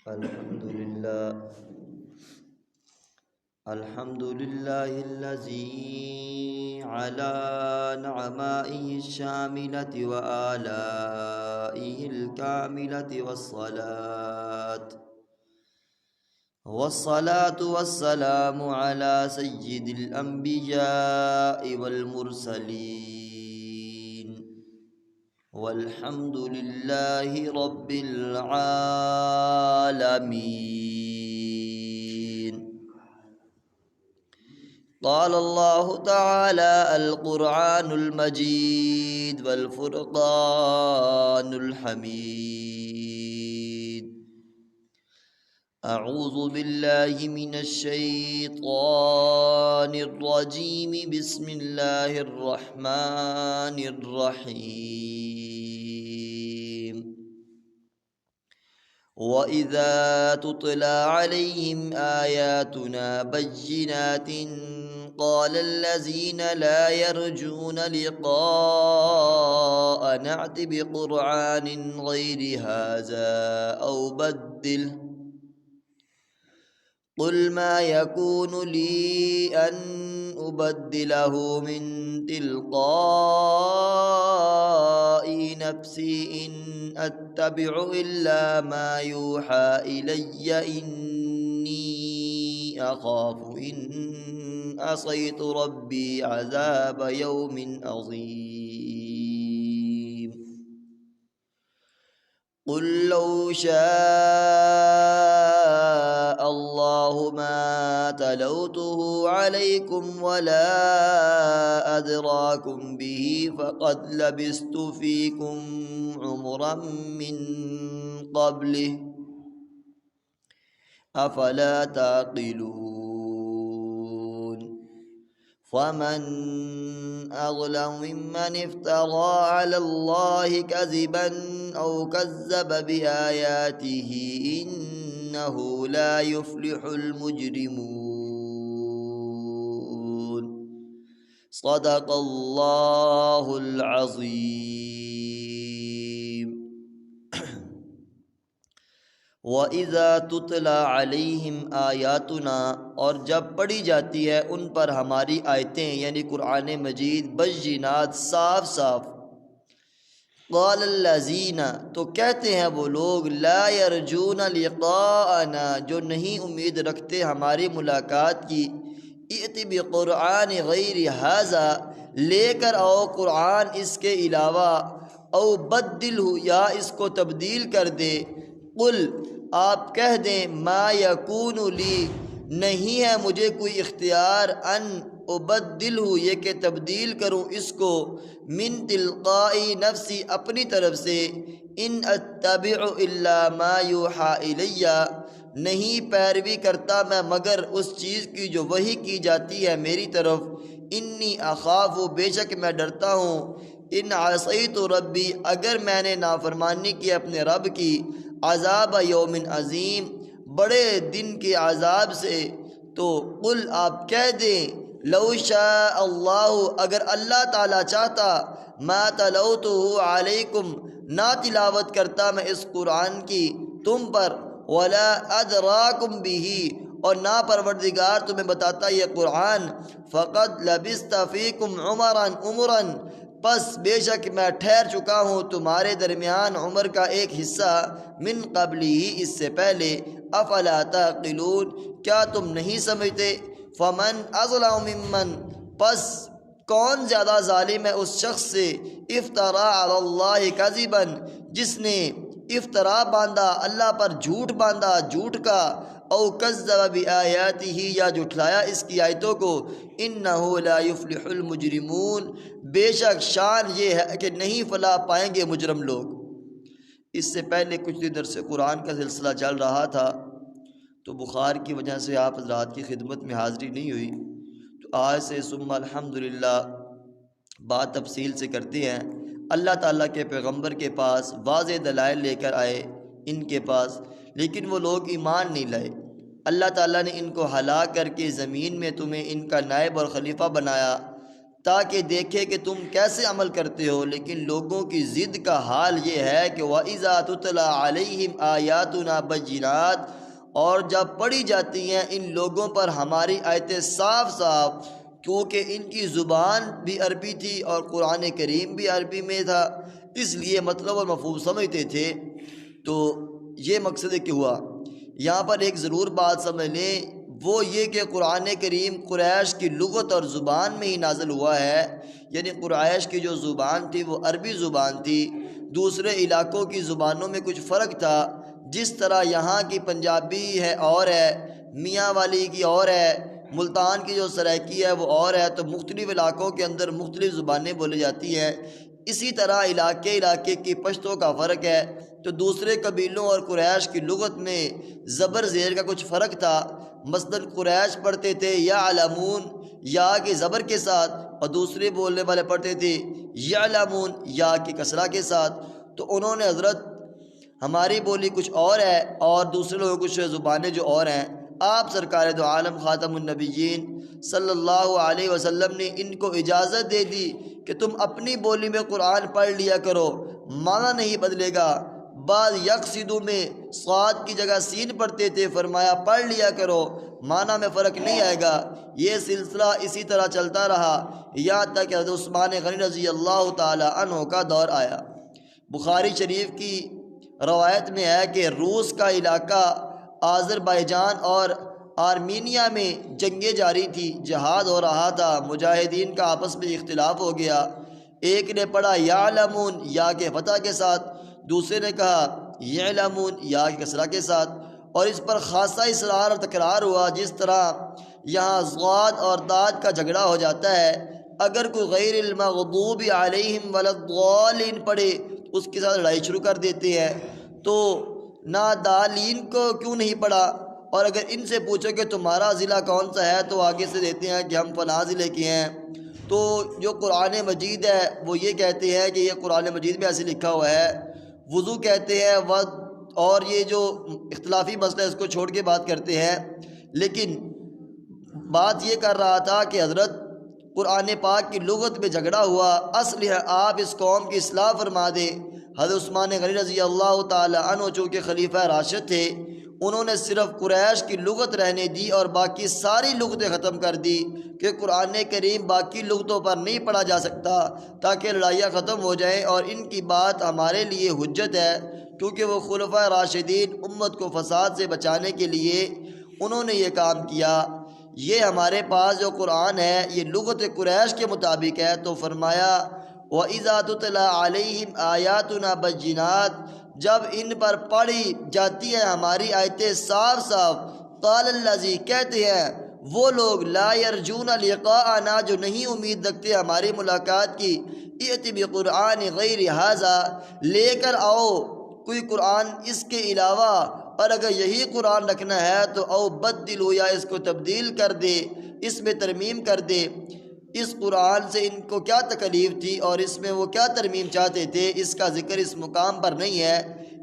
الحمد لله الذي على نعمائه الشاملة وآلائه الكاملة والصلاة والسلام على سيد الأنبياء والمرسلين والحمد لله رب العالمين. قال الله تعالى: القرآن المجيد والفرقان الحميد. أعوذ بالله من الشيطان الرجيم. بسم الله الرحمن الرحيم. وَإِذَا تُتْلَى عَلَيْهِمْ آيَاتُنَا بَيِّنَاتٍ قَالَ الَّذِينَ لَا يَرْجُونَ لِقَاءَنَا ائْتِ بِقُرْآنٍ غَيْرِ هَذَا أَوْ بَدِّلْهُ قُلْ مَا يَكُونُ لِي أَنْ أُبَدِّلَهُ مِنْ تِلْقَاءِ نَفْسِي إِنْ أَتَّبِعُ إِلَّا مَا يُوحَى إِلَيَّ إِنِّي أَخَافُ إِنْ عَصَيْتُ رَبِّي عَذَابَ يَوْمٍ عَظِيمٍ. قُلْ لَوْ شَاءَ اللَّهُ مَا تَلَوْتُهُ عَلَيْكُمْ وَلَا أَدْرَاكُمْ بِهِ فَقَدْ لَبِثْتُ فِيكُمْ عُمُرًا مِّن قَبْلِهِ أَفَلَا تَعْقِلُونَ. فَمَنْ أَظْلَمُ مِمَّنِ افْتَرَى عَلَى اللَّهِ كَذِبًا أَوْ كَذَّبَ بِآيَاتِهِ إِنَّهُ لَا يُفْلِحُ الْمُجْرِمُونَ. صدق اللہ العظیم. وَإِذَا تُتْلَى عَلَيْهِمْ آيَاتُنَا، اور جب پڑھی جاتی ہے ان پر ہماری آیتیں یعنی قرآن مجید بینات صاف صاف. قال الذین، تو کہتے ہیں وہ لوگ، لا یرجون لقاءنا، جو نہیں امید رکھتے ہماری ملاقات کی، ائت بقرآن غیر ھذا، لے کر آؤ قرآن اس کے علاوہ، او بدلہ، یا اس کو تبدیل کر دے. قل، آپ کہہ دیں، ما یکون لی، نہیں ہے مجھے کوئی اختیار، ان ابدلہ، یہ کہ تبدیل کروں اس کو، من تلقائی نفسی، اپنی طرف سے، ان اتبع الا ما یوحى الی، نہیں پیروی کرتا میں مگر اس چیز کی جو وحی کی جاتی ہے میری طرف. انی اخاف، بے شک میں ڈرتا ہوں، ان عصیت ربی، اگر میں نے نافرمانی کی اپنے رب کی، عذاب یوم عظیم، بڑے دن کے عذاب سے. تو قل، آپ کہہ دیں، لو شاء اللہ، اگر اللہ تعالیٰ چاہتا، ما تلوتہ علیکم، نہ تلاوت کرتا میں اس قرآن کی تم پر، ولا ادراکم بہ، اور نہ پروردگار تمہیں بتاتا یہ قرآن، فقد لبثت فیکم عمرا، پس بے شک میں ٹھہر چکا ہوں تمہارے درمیان عمر کا ایک حصہ، من قبلی ہی، اس سے پہلے. افلا تعقلون، کیا تم نہیں سمجھتے. فمن اظلم ممن، پس کون زیادہ ظالم ہے اس شخص سے، افترا علی اللہ کذبا، جس نے افطرا باندھا اللہ پر جھوٹ باندھا، جھوٹ کا، او کذب بآیاتہ، یا جھٹلایا اس کی آیتوں کو. انہ لا یفلح المجرمون، بے شک شان یہ ہے کہ نہیں فلاح پائیں گے مجرم لوگ. اس سے پہلے کچھ دن عرصے قرآن کا سلسلہ چل رہا تھا، تو بخار کی وجہ سے آپ حضرات کی خدمت میں حاضری نہیں ہوئی. تو آج سے ثم الحمدللہ بات تفصیل سے کرتے ہیں. اللہ تعالیٰ کے پیغمبر کے پاس واضح دلائل لے کر آئے ان کے پاس، لیکن وہ لوگ ایمان نہیں لائے. اللہ تعالیٰ نے ان کو ہلاک کر کے زمین میں تمہیں ان کا نائب اور خلیفہ بنایا تاکہ دیکھے کہ تم کیسے عمل کرتے ہو۔ لیکن لوگوں کی ضد کا حال یہ ہے کہ وَإِذَا تُتْلَىٰ عَلَيْهِمْ آيَاتُنَا بَيِّنَاتٍ، اور جب پڑھی جاتی ہیں ان لوگوں پر ہماری آیتیں صاف صاف، کیونکہ ان کی زبان بھی عربی تھی اور قرآن کریم بھی عربی میں تھا، اس لیے مطلب اور مفہوم سمجھتے تھے۔ تو یہ مقصد ہے کہ ہوا یہاں پر ایک ضرور بات سمجھ لیں، وہ یہ کہ قرآن کریم قریش کی لغت اور زبان میں ہی نازل ہوا ہے، یعنی قریش کی جو زبان تھی وہ عربی زبان تھی، دوسرے علاقوں کی زبانوں میں کچھ فرق تھا، جس طرح یہاں کی پنجابی ہے اور ہے، میاں والی کی اور ہے، ملتان کی جو سرائکی ہے وہ اور ہے، تو مختلف علاقوں کے اندر مختلف زبانیں بولی جاتی ہیں۔ اسی طرح علاقے کی پشتوں کا فرق ہے، تو دوسرے قبیلوں اور قریش کی لغت میں زبر زیر کا کچھ فرق تھا۔ مثلاً قریش پڑھتے تھے یعلمون یا کے زبر کے ساتھ، اور دوسرے بولنے والے پڑھتے تھے یعلمون یا کی کسرہ کے ساتھ۔ تو انہوں نے حضرت ہماری بولی کچھ اور ہے اور دوسرے لوگوں کچھ زبانیں جو اور ہیں، آپ سرکار دو عالم خاتم النبیین صلی اللہ علیہ وسلم نے ان کو اجازت دے دی کہ تم اپنی بولی میں قرآن پڑھ لیا کرو، معنی نہیں بدلے گا۔ بعض یقصدو میں صاد کی جگہ سین پڑھتے تھے، فرمایا پڑھ لیا کرو، معنی میں فرق نہیں آئے گا۔ یہ سلسلہ اسی طرح چلتا رہا یہاں تک کہ حضرت عثمان غنی رضی اللہ تعالی عنہ کا دور آیا۔ بخاری شریف کی روایت میں ہے کہ روس کا علاقہ آذربائیجان اور آرمینیا میں جنگیں جاری تھی، جہاد ہو رہا تھا، مجاہدین کا آپس میں اختلاف ہو گیا۔ ایک نے پڑھا یعلمون یا کے فتح کے ساتھ، دوسرے نے کہا یعلمون یا کے کسرہ کے ساتھ، اور اس پر خاصا اصرار اور تکرار ہوا، جس طرح یہاں ضاد اور داد کا جھگڑا ہو جاتا ہے۔ اگر کوئی غیر المغضوب علیہم ولا الضالین پڑھے تو اس کے ساتھ لڑائی شروع کر دیتے ہیں، تو نادالین کو کیوں نہیں پڑھا؟ اور اگر ان سے پوچھو کہ تمہارا ضلع کون سا ہے تو آگے سے دیتے ہیں کہ ہم فلاں ضلع کے ہیں۔ تو جو قرآن مجید ہے وہ یہ کہتے ہیں کہ یہ قرآن مجید میں ایسے لکھا ہوا ہے، وضو کہتے ہیں اور یہ جو اختلافی مسئلہ ہے اس کو چھوڑ کے بات کرتے ہیں۔ لیکن بات یہ کر رہا تھا کہ حضرت قرآن پاک کی لغت میں جھگڑا ہوا، اصل ہے آپ اس قوم کی اصلاح فرما دیں۔ حضرت عثمان غنی رضی اللہ تعالی عنہ چونکہ خلیفہ راشد تھے، انہوں نے صرف قریش کی لغت رہنے دی اور باقی ساری لغتیں ختم کر دی کہ قرآن کریم باقی لغتوں پر نہیں پڑھا جا سکتا، تاکہ لڑائیاں ختم ہو جائیں اور ان کی بات ہمارے لیے حجت ہے، کیونکہ وہ خلفائے راشدین امت کو فساد سے بچانے کے لیے انہوں نے یہ کام کیا۔ یہ ہمارے پاس جو قرآن ہے یہ لغت قریش کے مطابق ہے، تو فرمایا وَإِذَا تُتْلَىٰ عَلَيْهِمْ آيَاتُنَا بَيِّنَاتٍ، جب ان پر پڑھی جاتی ہیں ہماری آیتیں صاف صاف، قال الذی کہتے ہیں وہ لوگ لا یرجون لقاءنا جو نہیں امید رکھتے ہماری ملاقات کی، ائت بقرآن غیر ھذا، لے کر آؤ کوئی قرآن اس کے علاوہ، اور اگر یہی قرآن رکھنا ہے تو او بدلو یا اس کو تبدیل کر دے، اس میں ترمیم کر دے۔ اس قرآن سے ان کو کیا تکلیف تھی اور اس میں وہ کیا ترمیم چاہتے تھے، اس کا ذکر اس مقام پر نہیں ہے،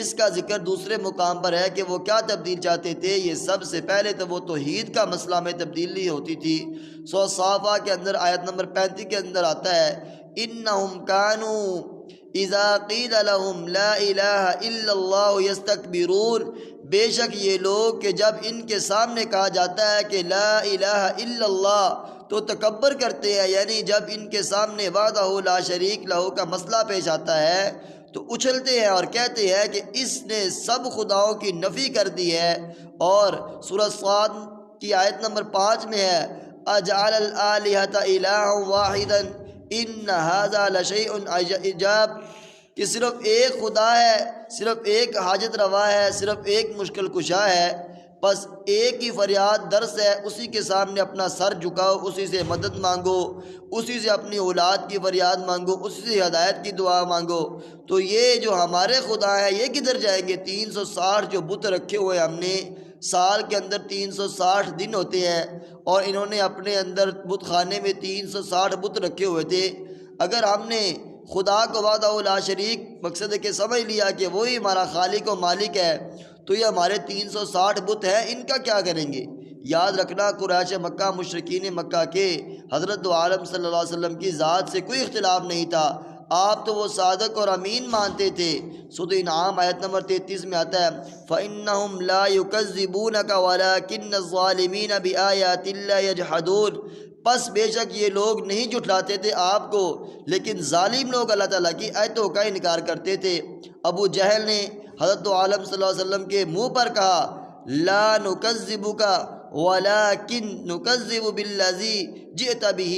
اس کا ذکر دوسرے مقام پر ہے کہ وہ کیا تبدیل چاہتے تھے۔ یہ سب سے پہلے تو وہ توحید کا مسئلہ میں تبدیلی ہوتی تھی۔ سورہ صافہ کے اندر آیت نمبر 35 کے اندر آتا ہے انہم کانوا اذا قیل لهم لا الہ الا اللہ یستکبرون، بے شک یہ لوگ کہ جب ان کے سامنے کہا جاتا ہے کہ لا الہ الا اللہ تو تکبر کرتے ہیں، یعنی جب ان کے سامنے وحدہ لا شریک لہ کا مسئلہ پیش آتا ہے تو اچھلتے ہیں اور کہتے ہیں کہ اس نے سب خداؤں کی نفی کر دی ہے۔ اور سورہ صاد کی آیت نمبر 5 میں ہے اجعل الآلہۃ الہا واحدا ان ھذا لشیء عجاب، کہ صرف ایک خدا ہے، صرف ایک حاجت روا ہے، صرف ایک مشکل کشا ہے، بس ایک ہی فریاد درس ہے، اسی کے سامنے اپنا سر جھکاؤ، اسی سے مدد مانگو، اسی سے اپنی اولاد کی فریاد مانگو، اسی سے ہدایت کی دعا مانگو۔ تو یہ جو ہمارے خدا ہیں یہ کدھر جائیں گے؟ 360 جو بت رکھے ہوئے ہم نے، سال کے اندر 360 دن ہوتے ہیں اور انہوں نے اپنے اندر بت خانے میں 360 بت رکھے ہوئے تھے۔ اگر ہم نے خدا کو وحدہ لا شریک مقصد ہے کہ سمجھ لیا کہ وہی ہمارا خالق و مالک ہے، تو یہ ہمارے 360 بت ہیں، ان کا کیا کریں گے؟ یاد رکھنا قریش مکہ مشرکین مکہ کے حضرت دو عالم صلی اللہ علیہ وسلم کی ذات سے کوئی اختلاف نہیں تھا، آپ تو وہ صادق اور امین مانتے تھے۔ سورۃ انعام آیت نمبر 33 میں آتا ہے فَإِنَّهُمْ لَا يُكَذِّبُونَكَ وَلَٰكِنَّ الظَّالِمِينَ بِآيَاتِ اللَّهِ يَجْحَدُونَ، پس بے شک یہ لوگ نہیں جھٹلاتے تھے آپ کو، لیکن ظالم لوگ اللہ تعالیٰ کی آیتوں کا انکار کرتے تھے۔ ابو جہل نے حضرت دو عالم صلی اللہ علیہ وسلم کے منہ پر کہا لا نکذبک ولکن نکذب بالذی جئت بہ،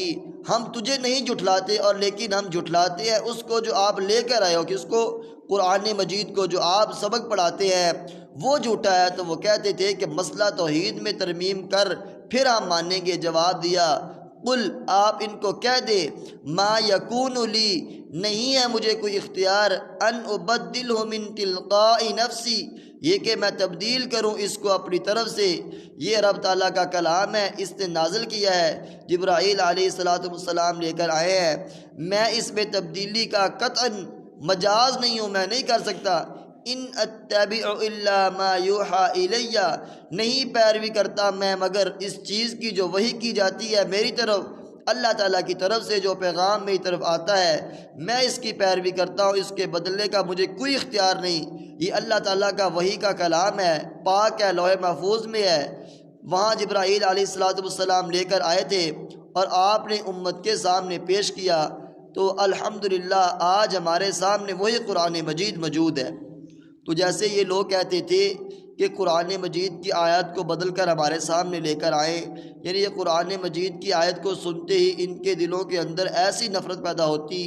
ہم تجھے نہیں جھٹلاتے اور لیکن ہم جھٹلاتے ہیں اس کو جو آپ لے کر آئے ہو، کس کو؟ قرآن مجید کو، جو آپ سبق پڑھاتے ہیں وہ جھوٹا ہے۔ تو وہ کہتے تھے کہ مسئلہ توحید میں ترمیم کر پھر ہم مانیں گے۔ جواب دیا قل، آپ ان کو کہہ دے ما یکون لی، نہیں ہے مجھے کوئی اختیار، ان ابدلہ من تلقاء نفسی، یہ کہ میں تبدیل کروں اس کو اپنی طرف سے۔ یہ رب تعالیٰ کا کلام ہے، اس نے نازل کیا ہے، جبرائیل علیہ السلام لے کر آئے ہیں، میں اس میں تبدیلی کا قطعاً مجاز نہیں ہوں، میں نہیں کر سکتا۔ ان اتبع الا ما یوحى الی، نہیں پیروی کرتا میں مگر اس چیز کی جو وحی کی جاتی ہے میری طرف، اللہ تعالیٰ کی طرف سے جو پیغام میری طرف آتا ہے میں اس کی پیروی کرتا ہوں، اس کے بدلے کا مجھے کوئی اختیار نہیں۔ یہ اللہ تعالیٰ کا وحی کا کلام ہے، پاک ہے، لوح محفوظ میں ہے۔ وہاں جبرائیل علیہ السلام لے کر آئے تھے اور آپ نے امت کے سامنے پیش کیا، تو الحمدللہ آج ہمارے سامنے وہی قرآن مجید موجود ہے۔ تو جیسے یہ لوگ کہتے تھے کہ قرآن مجید کی آیت کو بدل کر ہمارے سامنے لے کر آئیں، یعنی یہ قرآن مجید کی آیت کو سنتے ہی ان کے دلوں کے اندر ایسی نفرت پیدا ہوتی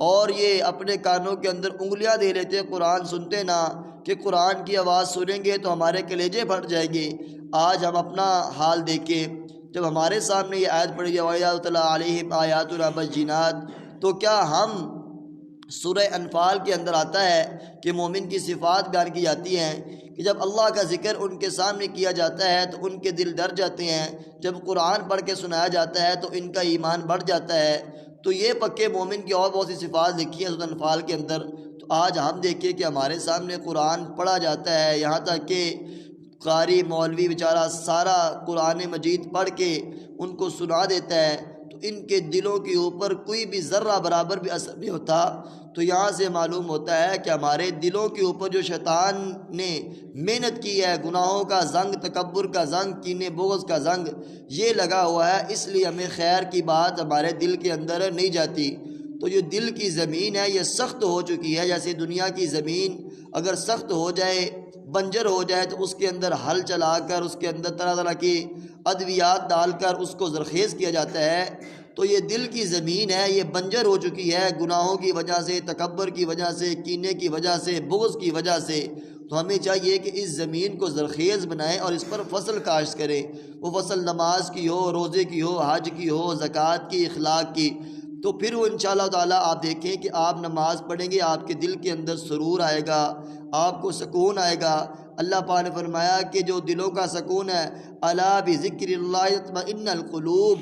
اور یہ اپنے کانوں کے اندر انگلیاں دے لیتے، قرآن سنتے نہ، کہ قرآن کی آواز سنیں گے تو ہمارے کلیجے پھٹ جائیں گے۔ آج ہم اپنا حال دیکھیں، جب ہمارے سامنے یہ آیت پڑھی ہے وَإِذَا تُتْلَىٰ عَلَيْهِمْ آيَاتُنَا بَيِّنَاتٍ، تو کیا ہم سورہ انفال کے اندر آتا ہے کہ مومن کی صفات بیان کی جاتی ہیں کہ جب اللہ کا ذکر ان کے سامنے کیا جاتا ہے تو ان کے دل ڈر جاتے ہیں، جب قرآن پڑھ کے سنایا جاتا ہے تو ان کا ایمان بڑھ جاتا ہے۔ تو یہ پکے مومن کی اور بہت سی صفات لکھی ہیں سورہ انفال کے اندر۔ تو آج ہم دیکھیں کہ ہمارے سامنے قرآن پڑھا جاتا ہے، یہاں تک کہ قاری مولوی بیچارہ سارا قرآن مجید پڑھ کے ان کو سنا دیتا ہے، تو ان کے دلوں کے اوپر کوئی بھی ذرہ برابر بھی اثر نہیں ہوتا۔ تو یہاں سے معلوم ہوتا ہے کہ ہمارے دلوں کے اوپر جو شیطان نے محنت کی ہے، گناہوں کا زنگ، تکبر کا زنگ، کینے بغض کا زنگ، یہ لگا ہوا ہے، اس لیے ہمیں خیر کی بات ہمارے دل کے اندر نہیں جاتی۔ تو یہ دل کی زمین ہے، یہ سخت ہو چکی ہے، جیسے دنیا کی زمین اگر سخت ہو جائے، بنجر ہو جائے، تو اس کے اندر ہل چلا کر اس کے اندر طرح طرح کی ادویات ڈال کر اس کو زرخیز کیا جاتا ہے۔ تو یہ دل کی زمین ہے، یہ بنجر ہو چکی ہے گناہوں کی وجہ سے، تکبر کی وجہ سے، کینے کی وجہ سے، بغض کی وجہ سے۔ تو ہمیں چاہیے کہ اس زمین کو زرخیز بنائیں اور اس پر فصل کاشت کریں، وہ فصل نماز کی ہو، روزے کی ہو، حج کی ہو، زکوٰۃ کی، اخلاق کی۔ تو پھر وہ انشاءاللہ تعالیٰ آپ دیکھیں کہ آپ نماز پڑھیں گے، آپ کے دل کے اندر سرور آئے گا، آپ کو سکون آئے گا۔ اللہ پاک نے فرمایا کہ جو دلوں کا سکون ہے، الا بذکر اللہ یطمئن القلوب،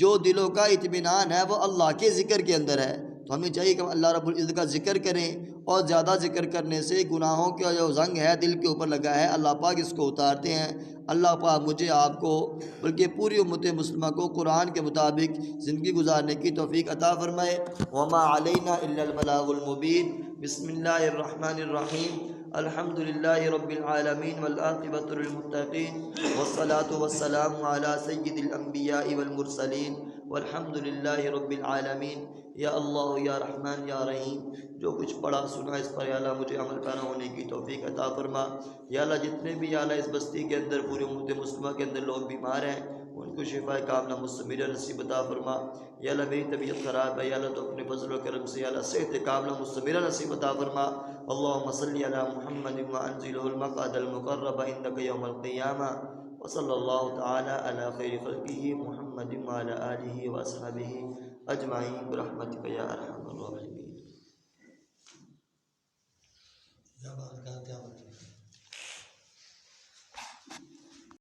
جو دلوں کا اطمینان ہے وہ اللہ کے ذکر کے اندر ہے۔ تو ہمیں چاہیے کہ ہم اللہ رب العزت کا ذکر کریں، اور زیادہ ذکر کرنے سے گناہوں کا جو زنگ ہے دل کے اوپر لگا ہے اللہ پاک اس کو اتارتے ہیں۔ اللہ پاک مجھے آپ کو بلکہ پوری امت مسلمہ کو قرآن کے مطابق زندگی گزارنے کی توفیق عطا فرمائے۔ وما علینا الا البلاغ المبین۔ بسم اللہ الرحمن الرحیم، الحمد للہ رب العالمین والعاقبۃ للمتقین، والصلاة والسلام علی سید الانبیاء والمرسلین، والحمد للہ رب العالمین۔ یا اللہ یا رحمان یا رحیم، جو کچھ پڑھا سنا اس پر یا اللہ مجھے عمل پیرا ہونے کی توفیق عطا فرما۔ یا اللہ جتنے بھی یا اللہ اس بستی کے اندر، پوری امت مسلمہ کے اندر لوگ بیمار ہیں، ان کو شفا کاملہ مستمرہ نصیب عطا فرما۔ یا اللہ میری طبیعت خراب ہے، یا اللہ تو اپنے فضل و کرم سے یا اللہ صحت کاملہ مستمرہ نصیب عطا فرما۔ اللہم صلی علی محمد وانزلہ المقعد المقرب عندک یوم القیامہ، وصلی اللہ تعالی علی خیر خلقہ محمد وعلی آلہ واصحابہ اجمعین برحمتک یا ارحم الراحمین۔